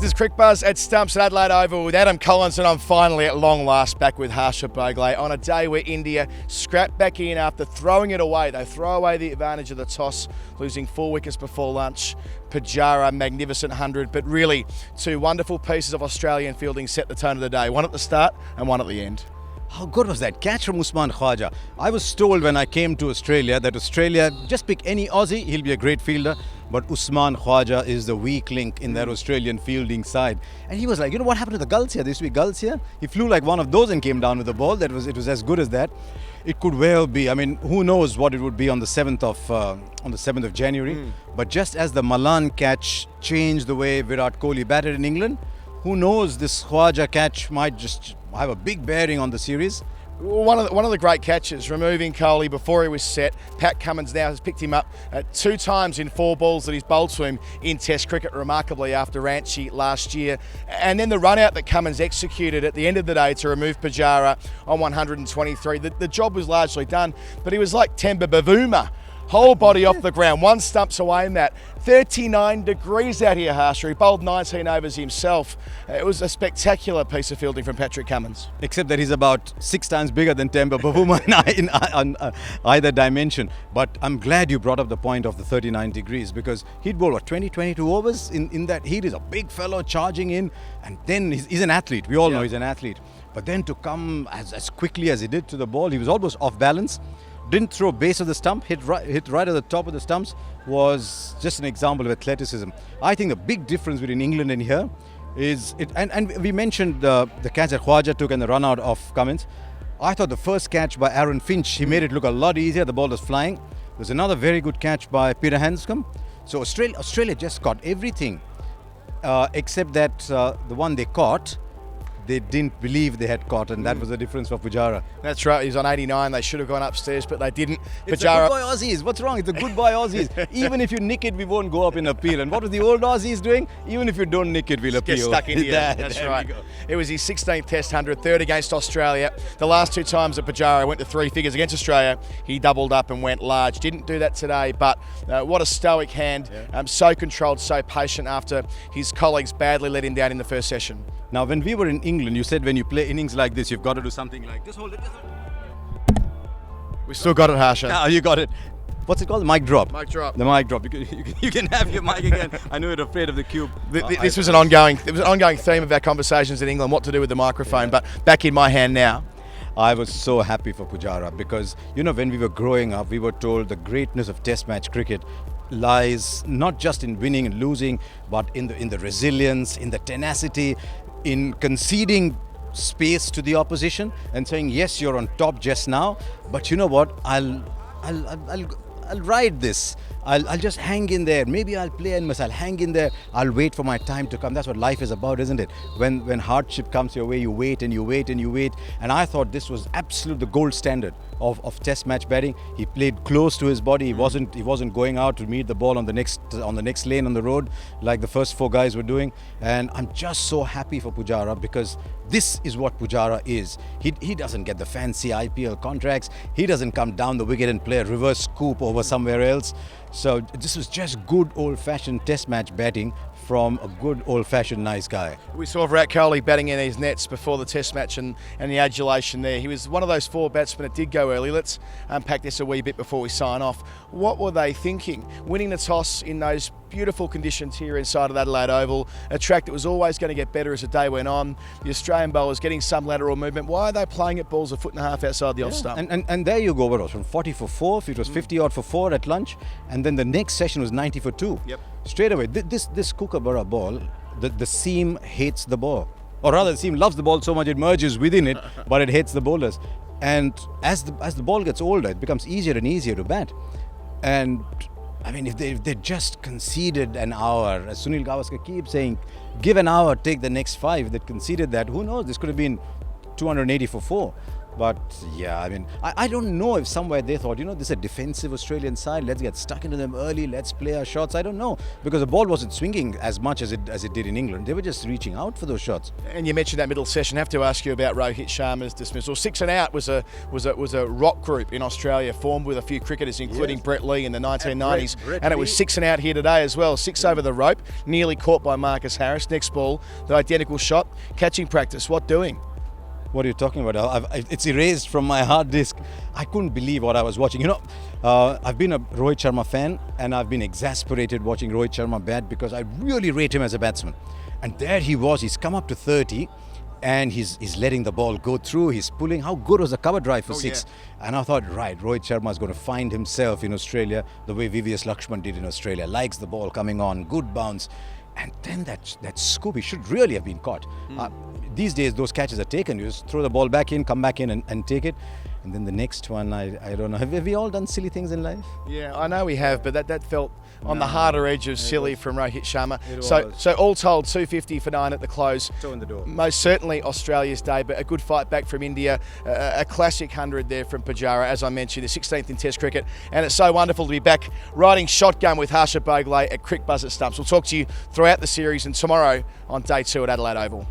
is Crick Buzz at Stumps at Adelaide Oval with Adam Collins, and I'm finally at long last back with Harsha Bhogle on a day where India scrapped back in after throwing it away. They throw away the advantage of the toss, losing 4 wickets before lunch. Pujara, magnificent 100, but really 2 wonderful pieces of Australian fielding set the tone of the day, one at the start and one at the end. How good was that catch from Usman Khawaja? I was told when I came to Australia that Australia, just pick any Aussie, he'll be a great fielder. But Usman Khawaja is the weak link in that Australian fielding side. And he was like, you know what happened to the gulls here? There used to be gulls here. He flew like one of those and came down with the ball. It was as good as that. It could well be. I mean, who knows what it would be on the 7th of January. But just as the Malan catch changed the way Virat Kohli batted in England, who knows, this Khawaja catch might just have a big bearing on the series. One of the great catches, removing Kohli before he was set. Pat Cummins now has picked him up 2 times in 4 balls that he's bowled to him in Test cricket, remarkably, after Ranchi last year. And then the run out that Cummins executed at the end of the day to remove Pujara on 123. The job was largely done, but he was like Temba Bavuma. Whole body off the ground, 1 stumps away in that. 39 degrees out here, Harsha. He bowled 19 overs himself. It was a spectacular piece of fielding from Patrick Cummins. Except that he's about 6 times bigger than Temba Bavuma on either dimension. But I'm glad you brought up the point of the 39 degrees, because he'd bowl 22 overs in that heat. Is a big fellow charging in, and then he's an athlete. We all know he's an athlete. But then to come as quickly as he did to the ball, he was almost off balance. Didn't throw base of the stump, hit right at the top of the stumps, was just an example of athleticism. I think the big difference between England and here is it, and we mentioned the catch that Khawaja took and the run out of Cummins. I thought the first catch by Aaron Finch, he made it look a lot easier. The ball was flying. There's another very good catch by Peter Handscomb. So Australia just caught everything except that the one they caught, they didn't believe they had caught, and that was the difference for Pujara. That's right, he was on 89. They should have gone upstairs, but they didn't. It's a good boy Aussies. What's wrong? It's a good boy Aussies. Even if you nick it, we won't go up in appeal. And what was the old Aussies doing? Even if you don't nick it, we'll appeal. Get stuck in here. That's right. It was his 16th Test 100, 3rd against Australia. The last 2 times that Pujara went to 3 figures against Australia, he doubled up and went large. Didn't do that today, but what a stoic hand. So controlled, so patient after his colleagues badly let him down in the first session. Now, when we were in England, you said when you play innings like this, you've got to do something like this. Hold it. We still got it, Harsha. Ah, you got it. What's it called? The mic drop. Mic drop. The mic drop. You can have your mic again. I know you're afraid of the cube. This was an ongoing theme of our conversations in England, what to do with the microphone, but back in my hand now. I was so happy for Pujara because, you know, when we were growing up, we were told the greatness of Test match cricket lies not just in winning and losing, but in the resilience, in the tenacity, in conceding space to the opposition and saying, yes, you're on top just now, but you know what, I'll ride this. I'll just hang in there. Maybe I'll play and I'll hang in there. I'll wait for my time to come. That's what life is about, isn't it? When hardship comes your way, you wait and you wait and you wait. And I thought this was absolute the gold standard of Test match batting. He played close to his body. He wasn't going out to meet the ball on the next lane on the road like the first 4 guys were doing. And I'm just so happy for Pujara because this is what Pujara is. He doesn't get the fancy IPL contracts. He doesn't come down the wicket and play a reverse scoop over somewhere else. So this was just good old-fashioned Test match batting from a good old-fashioned nice guy. We saw Virat Kohli batting in these nets before the Test match and the adulation there. He was one of those 4 batsmen that did go early. Let's unpack this a wee bit before we sign off. What were they thinking? Winning the toss in those beautiful conditions here inside of Adelaide Oval, a track that was always going to get better as the day went on. The Australian bowlers getting some lateral movement. Why are they playing at balls 1.5 foot outside the off stump? And there you go, what was from 40 for 4, it was 50 odd for 4 at lunch, and then the next session was 90 for 2. Yep. Straight away, this Kookaburra ball, the seam hates the ball. Or rather, the seam loves the ball so much it merges within it, but it hates the bowlers. And as the ball gets older, it becomes easier and easier to bat. And I mean, if they just conceded an hour, as Sunil Gavaskar keeps saying, give an hour, take the next 5. If they conceded that, who knows? This could have been 280 for 4. But yeah, I mean, I don't know if somewhere they thought, this is a defensive Australian side, let's get stuck into them early, let's play our shots. I don't know, because the ball wasn't swinging as much as it did in England. They were just reaching out for those shots. And you mentioned that middle session. I have to ask you about Rohit Sharma's dismissal. 6 and out was a rock group in Australia, formed with a few cricketers, including Brett Lee in the 1990s. And it was 6 and out here today as well. 6 over the rope, nearly caught by Marcus Harris. Next ball, the identical shot. Catching practice, what doing? What are you talking about? It's erased from my hard disk. I couldn't believe what I was watching. I've been a Rohit Sharma fan, and I've been exasperated watching Rohit Sharma bat because I really rate him as a batsman. And there he was. He's come up to 30, and he's letting the ball go through. He's pulling. How good was the cover drive for 6? Yeah. And I thought, right, Rohit Sharma is going to find himself in Australia the way VVS Lakshman did in Australia. Likes the ball coming on, good bounce. And then that scoop, he should really have been caught. These days, those catches are taken. You just throw the ball back in, come back in and take it. And then the next one, I don't know. Have we all done silly things in life? Yeah, I know we have, but that felt on the harder edge of silly from Rohit Sharma. So all told, 250 for 9 at the close. Toe in the door. Most certainly Australia's day, but a good fight back from India. A classic 100 there from Pujara, as I mentioned, the 16th in Test cricket. And it's so wonderful to be back riding shotgun with Harsha Bhogle at Crick Buzz at Stumps. We'll talk to you throughout the series and tomorrow on day 2 at Adelaide Oval.